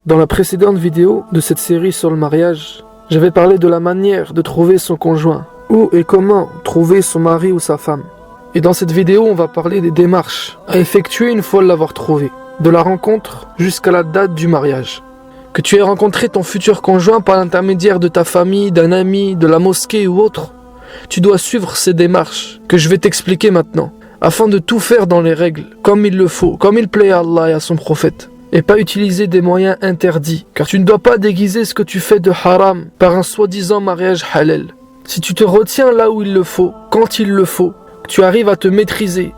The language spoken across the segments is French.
Dans la précédente vidéo de cette série sur le mariage, j'avais parlé de la manière de trouver son conjoint, où et comment trouver son mari ou sa femme. Et dans cette vidéo, on va parler des démarches à effectuer une fois l'avoir trouvé, de la rencontre jusqu'à la date du mariage. Que tu aies rencontré ton futur conjoint par l'intermédiaire de ta famille, d'un ami, de la mosquée ou autre, tu dois suivre ces démarches que je vais t'expliquer maintenant, afin de tout faire dans les règles, comme il le faut, comme il plaît à Allah et à son prophète. Et pas utiliser des moyens interdits, car tu ne dois pas déguiser ce que tu fais de haram par un soi-disant mariage halal. Si tu te retiens là où il le faut, quand il le faut, tu arrives à te maîtriser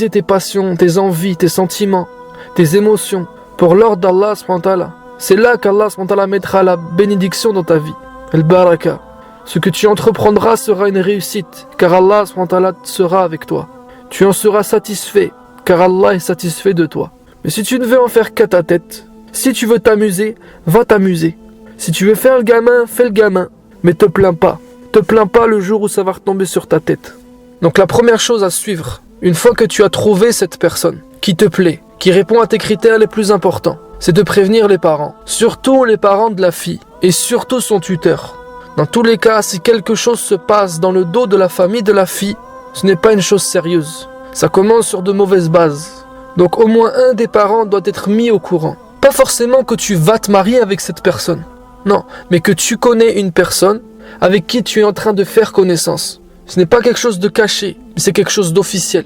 tes passions, tes envies, tes sentiments, tes émotions, pour l'ordre d'Allah s.w.t. C'est là qu'Allah s.w.t. mettra la bénédiction dans ta vie, al-baraka. Ce que tu entreprendras sera une réussite, car Allah s.w.t. sera avec toi. Tu en seras satisfait, car Allah est satisfait de toi. Mais si tu ne veux en faire qu'à ta tête, si tu veux t'amuser, va t'amuser. Si tu veux faire le gamin, fais le gamin. Mais te plains pas. Te plains pas le jour où ça va retomber sur ta tête. Donc la première chose à suivre, une fois que tu as trouvé cette personne qui te plaît, qui répond à tes critères les plus importants, c'est de prévenir les parents. Surtout les parents de la fille. Et surtout son tuteur. Dans tous les cas, si quelque chose se passe dans le dos de la famille de la fille, ce n'est pas une chose sérieuse. Ça commence sur de mauvaises bases. Donc au moins un des parents doit être mis au courant. Pas forcément que tu vas te marier avec cette personne. Non, mais que tu connais une personne avec qui tu es en train de faire connaissance. Ce n'est pas quelque chose de caché, mais c'est quelque chose d'officiel.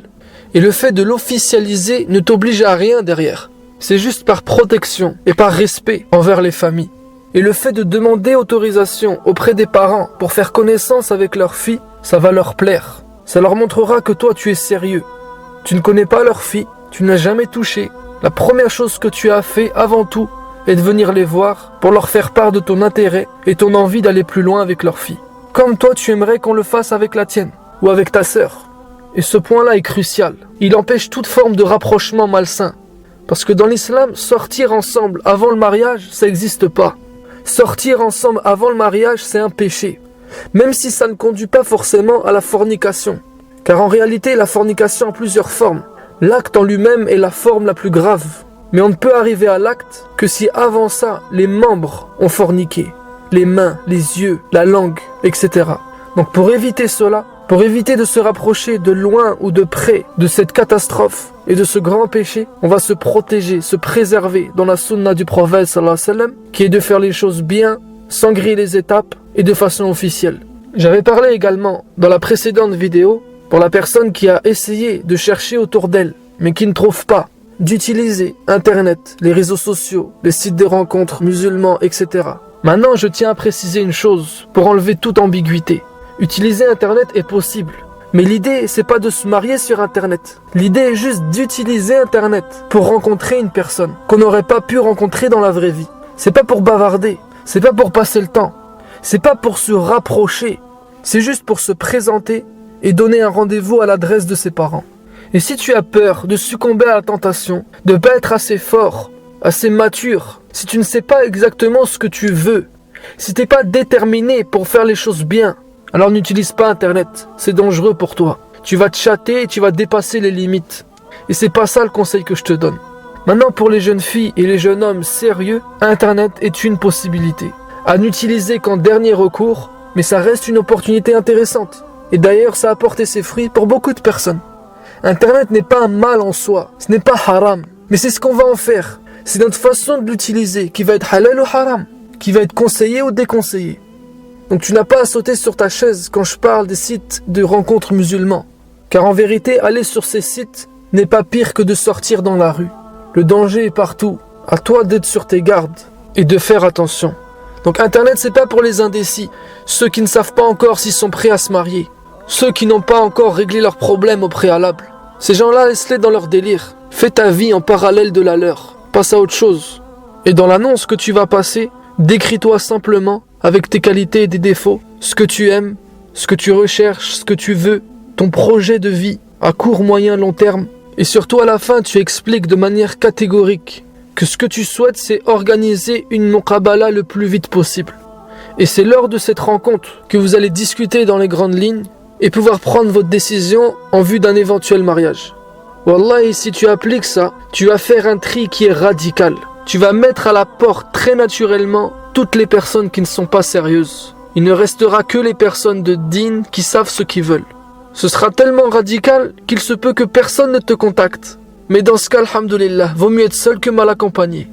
Et le fait de l'officialiser ne t'oblige à rien derrière. C'est juste par protection et par respect envers les familles. Et le fait de demander autorisation auprès des parents pour faire connaissance avec leur fille, ça va leur plaire. Ça leur montrera que toi tu es sérieux. Tu ne connais pas leur fille. Tu n'as jamais touché. La première chose que tu as fait avant tout est de venir les voir pour leur faire part de ton intérêt et ton envie d'aller plus loin avec leur fille. Comme toi tu aimerais qu'on le fasse avec la tienne ou avec ta sœur. Et ce point-là est crucial. Il empêche toute forme de rapprochement malsain. Parce que dans l'islam, sortir ensemble avant le mariage, ça n'existe pas. Sortir ensemble avant le mariage, c'est un péché. Même si ça ne conduit pas forcément à la fornication. Car en réalité, la fornication a plusieurs formes. L'acte en lui-même est la forme la plus grave. Mais on ne peut arriver à l'acte que si avant ça, les membres ont forniqué. Les mains, les yeux, la langue, etc. Donc pour éviter cela, pour éviter de se rapprocher de loin ou de près de cette catastrophe et de ce grand péché, on va se protéger, se préserver dans la sunna du prophète sallallahu alayhi wa sallam, qui est de faire les choses bien, sans griller les étapes et de façon officielle. J'avais parlé également dans la précédente vidéo pour la personne qui a essayé de chercher autour d'elle, mais qui ne trouve pas, d'utiliser Internet, les réseaux sociaux, les sites de rencontres musulmans, etc. Maintenant, je tiens à préciser une chose pour enlever toute ambiguïté. Utiliser Internet est possible, mais l'idée, c'est pas de se marier sur Internet. L'idée est juste d'utiliser Internet pour rencontrer une personne qu'on n'aurait pas pu rencontrer dans la vraie vie. C'est pas pour bavarder, c'est pas pour passer le temps, c'est pas pour se rapprocher, c'est juste pour se présenter et donner un rendez-vous à l'adresse de ses parents. Et si tu as peur de succomber à la tentation, de ne pas être assez fort, assez mature, si tu ne sais pas exactement ce que tu veux, si tu n'es pas déterminé pour faire les choses bien, alors n'utilise pas Internet, c'est dangereux pour toi. Tu vas te chatter et tu vas dépasser les limites. Et c'est pas ça le conseil que je te donne. Maintenant, pour les jeunes filles et les jeunes hommes sérieux, Internet est une possibilité. À n'utiliser qu'en dernier recours, mais ça reste une opportunité intéressante. Et d'ailleurs, ça a porté ses fruits pour beaucoup de personnes. Internet n'est pas un mal en soi, ce n'est pas haram, mais c'est ce qu'on va en faire. C'est notre façon de l'utiliser qui va être halal ou haram, qui va être conseillé ou déconseillé. Donc tu n'as pas à sauter sur ta chaise quand je parle des sites de rencontres musulmans. Car en vérité, aller sur ces sites n'est pas pire que de sortir dans la rue. Le danger est partout. À toi d'être sur tes gardes et de faire attention. Donc Internet, c'est pas pour les indécis, ceux qui ne savent pas encore s'ils sont prêts à se marier. Ceux qui n'ont pas encore réglé leurs problèmes au préalable. Ces gens-là, laisse-les dans leur délire. Fais ta vie en parallèle de la leur. Passe à autre chose. Et dans l'annonce que tu vas passer, décris-toi simplement, avec tes qualités et des défauts, ce que tu aimes, ce que tu recherches, ce que tu veux, ton projet de vie, à court, moyen, long terme. Et surtout à la fin, tu expliques de manière catégorique que ce que tu souhaites, c'est organiser une muqabala le plus vite possible. Et c'est lors de cette rencontre que vous allez discuter dans les grandes lignes et pouvoir prendre votre décision en vue d'un éventuel mariage. Wallahi, si tu appliques ça, tu vas faire un tri qui est radical. tu vas mettre à la porte très naturellement toutes les personnes qui ne sont pas sérieuses. Il ne restera que les personnes de din qui savent ce qu'ils veulent. Ce sera tellement radical qu'il se peut que personne ne te contacte. Mais dans ce cas, alhamdoulilah, vaut mieux être seul que mal accompagné.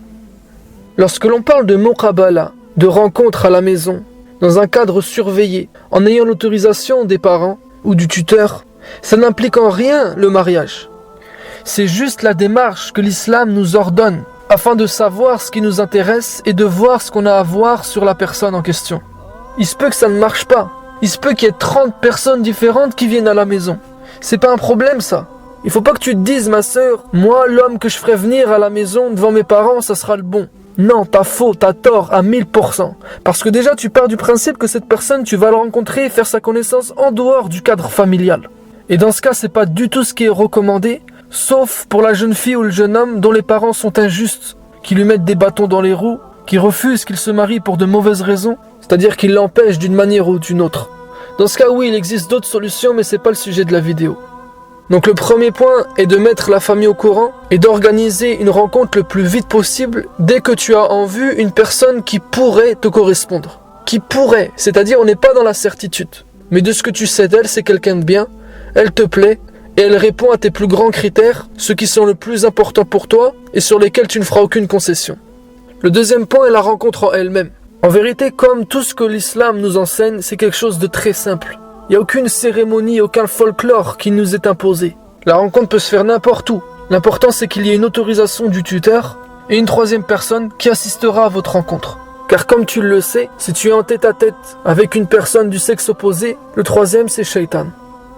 Lorsque l'on parle de muqabala, de rencontre à la maison, dans un cadre surveillé, en ayant l'autorisation des parents ou du tuteur, ça n'implique en rien le mariage. C'est juste la démarche que l'islam nous ordonne, afin de savoir ce qui nous intéresse et de voir ce qu'on a à voir sur la personne en question. Il se peut que ça ne marche pas. Il se peut qu'il y ait 30 personnes différentes qui viennent à la maison. C'est pas un problème ça. Il faut pas que tu te dises, ma sœur, moi l'homme que je ferai venir à la maison devant mes parents, ça sera le bon. Non, t'as faux, t'as tort à 1000%. Parce que déjà tu pars du principe que cette personne, tu vas la rencontrer et faire sa connaissance en dehors du cadre familial. Et dans ce cas, c'est pas du tout ce qui est recommandé, sauf pour la jeune fille ou le jeune homme dont les parents sont injustes, qui lui mettent des bâtons dans les roues, qui refusent qu'il se marie pour de mauvaises raisons, c'est-à-dire qu'ils l'empêchent d'une manière ou d'une autre. Dans ce cas, oui, il existe d'autres solutions, mais c'est pas le sujet de la vidéo. Donc le premier point est de mettre la famille au courant et d'organiser une rencontre le plus vite possible dès que tu as en vue une personne qui pourrait te correspondre. Qui pourrait, c'est-à-dire on n'est pas dans la certitude. Mais de ce que tu sais d'elle, c'est quelqu'un de bien, elle te plaît et elle répond à tes plus grands critères, ceux qui sont le plus importants pour toi et sur lesquels tu ne feras aucune concession. Le deuxième point est la rencontre en elle-même. En vérité, comme tout ce que l'islam nous enseigne, c'est quelque chose de très simple. Il n'y a aucune cérémonie, aucun folklore qui nous est imposé. La rencontre peut se faire n'importe où. L'important c'est qu'il y ait une autorisation du tuteur et une troisième personne qui assistera à votre rencontre. Car comme tu le sais, si tu es en tête-à-tête avec une personne du sexe opposé, le troisième c'est Shaitan.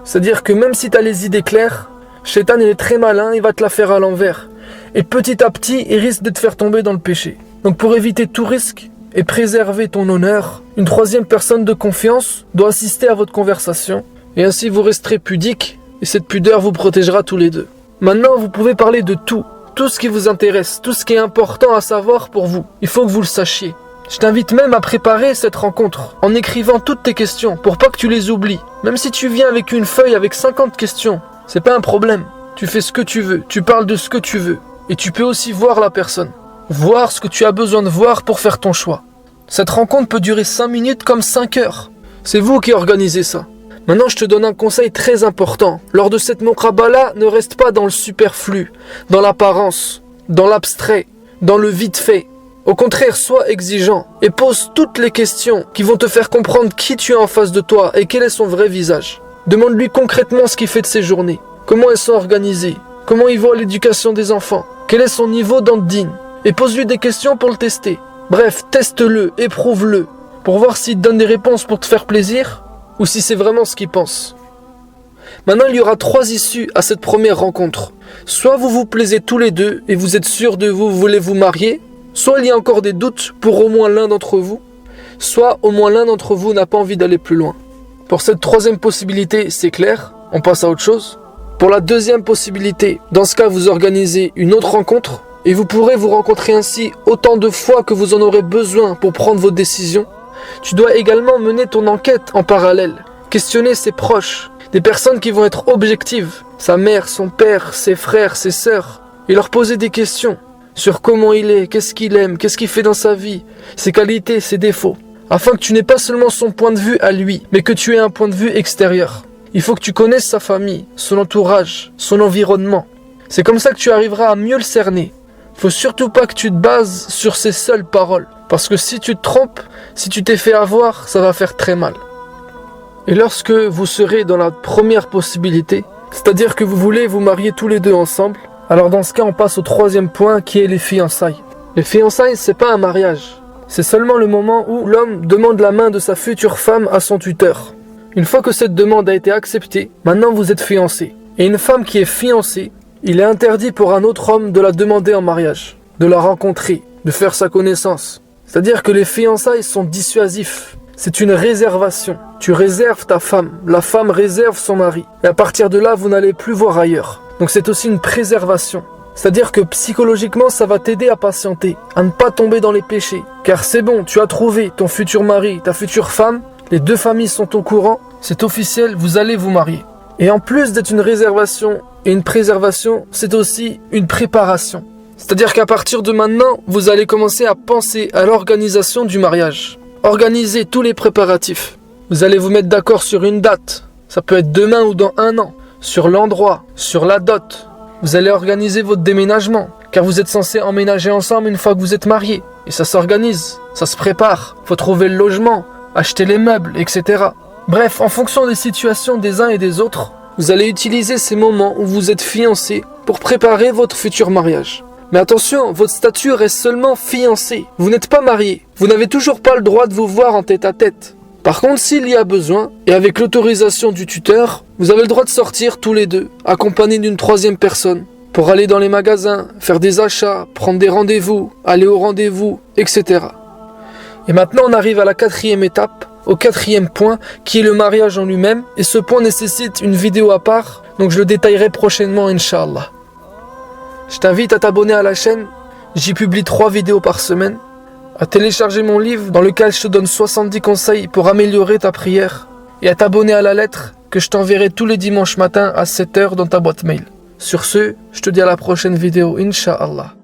C'est-à-dire que même si tu as les idées claires, Shaitan il est très malin, il va te la faire à l'envers. Et petit à petit, il risque de te faire tomber dans le péché. Donc pour éviter tout risque et préserver ton honneur, une troisième personne de confiance doit assister à votre conversation et ainsi vous resterez pudique et cette pudeur vous protégera tous les deux. Maintenant, vous pouvez parler de tout ce qui vous intéresse, tout ce qui est important à savoir pour vous. Il faut que vous le sachiez. Je t'invite même à préparer cette rencontre en écrivant toutes tes questions pour pas que tu les oublies. Même si tu viens avec une feuille avec 50 questions, c'est pas un problème. Tu fais ce que tu veux, tu parles de ce que tu veux et tu peux aussi voir la personne. Voir ce que tu as besoin de voir pour faire ton choix. Cette rencontre peut durer 5 minutes comme 5 heures. C'est vous qui organisez ça. Maintenant, je te donne un conseil très important. Lors de cette muqabala, ne reste pas dans le superflu, dans l'apparence, dans l'abstrait, dans le vite fait. Au contraire, sois exigeant et pose toutes les questions qui vont te faire comprendre qui tu es en face de toi et quel est son vrai visage. Demande-lui concrètement ce qu'il fait de ses journées, comment elles sont organisées, comment il voit l'éducation des enfants, quel est son niveau dans le din. Et pose-lui des questions pour le tester. Bref, teste-le, éprouve-le, pour voir s'il te donne des réponses pour te faire plaisir, ou si c'est vraiment ce qu'il pense. Maintenant, il y aura 3 issues à cette première rencontre. Soit vous vous plaisez tous les deux, et vous êtes sûr de vous voulez vous marier, soit il y a encore des doutes pour au moins l'un d'entre vous, soit au moins l'un d'entre vous n'a pas envie d'aller plus loin. Pour cette troisième possibilité, c'est clair, on passe à autre chose. Pour la deuxième possibilité, dans ce cas, vous organisez une autre rencontre, et vous pourrez vous rencontrer ainsi autant de fois que vous en aurez besoin pour prendre vos décisions. Tu dois également mener ton enquête en parallèle, questionner ses proches, des personnes qui vont être objectives, sa mère, son père, ses frères, ses sœurs, et leur poser des questions sur comment il est, qu'est-ce qu'il aime, qu'est-ce qu'il fait dans sa vie, ses qualités, ses défauts, afin que tu n'aies pas seulement son point de vue à lui, mais que tu aies un point de vue extérieur. Il faut que tu connaisses sa famille, son entourage, son environnement. C'est comme ça que tu arriveras à mieux le cerner. Faut surtout pas que tu te bases sur ses seules paroles. Parce que si tu te trompes, si tu t'es fait avoir, ça va faire très mal. Et lorsque vous serez dans la première possibilité, c'est-à-dire que vous voulez vous marier tous les deux ensemble, alors dans ce cas, on passe au troisième point qui est les fiançailles. Les fiançailles, c'est pas un mariage. C'est seulement le moment où l'homme demande la main de sa future femme à son tuteur. Une fois que cette demande a été acceptée, maintenant vous êtes fiancés. Et une femme qui est fiancée, il est interdit pour un autre homme de la demander en mariage, de la rencontrer, de faire sa connaissance. C'est-à-dire que les fiançailles sont dissuasifs. C'est une réservation. Tu réserves ta femme, la femme réserve son mari. Et à partir de là, vous n'allez plus voir ailleurs. Donc c'est aussi une préservation. C'est-à-dire que psychologiquement, ça va t'aider à patienter, à ne pas tomber dans les péchés. Car c'est bon, tu as trouvé ton futur mari, ta future femme, les deux familles sont au courant, c'est officiel, vous allez vous marier. Et en plus d'être une réservation et une préservation, c'est aussi une préparation. C'est-à-dire qu'à partir de maintenant, vous allez commencer à penser à l'organisation du mariage. Organisez tous les préparatifs. Vous allez vous mettre d'accord sur une date. Ça peut être demain ou dans 1 an. Sur l'endroit, sur la dot. Vous allez organiser votre déménagement. Car vous êtes censés emménager ensemble une fois que vous êtes mariés. Et ça s'organise, ça se prépare. Faut trouver le logement, acheter les meubles, etc. Bref, en fonction des situations des uns et des autres, vous allez utiliser ces moments où vous êtes fiancés pour préparer votre futur mariage. Mais attention, votre statut reste seulement fiancé. Vous n'êtes pas marié. Vous n'avez toujours pas le droit de vous voir en tête-à-tête. Par contre, s'il y a besoin, et avec l'autorisation du tuteur, vous avez le droit de sortir tous les deux, accompagnés d'une 3e personne, pour aller dans les magasins, faire des achats, prendre des rendez-vous, aller au rendez-vous, etc. Et maintenant, on arrive à la 4e étape, au 4e point, qui est le mariage en lui-même. Et ce point nécessite une vidéo à part, donc je le détaillerai prochainement, Inch'Allah. Je t'invite à t'abonner à la chaîne, j'y publie 3 vidéos par semaine, à télécharger mon livre dans lequel je te donne 70 conseils pour améliorer ta prière, et à t'abonner à la lettre que je t'enverrai tous les dimanches matins à 7 h dans ta boîte mail. Sur ce, je te dis à la prochaine vidéo, Inch'Allah.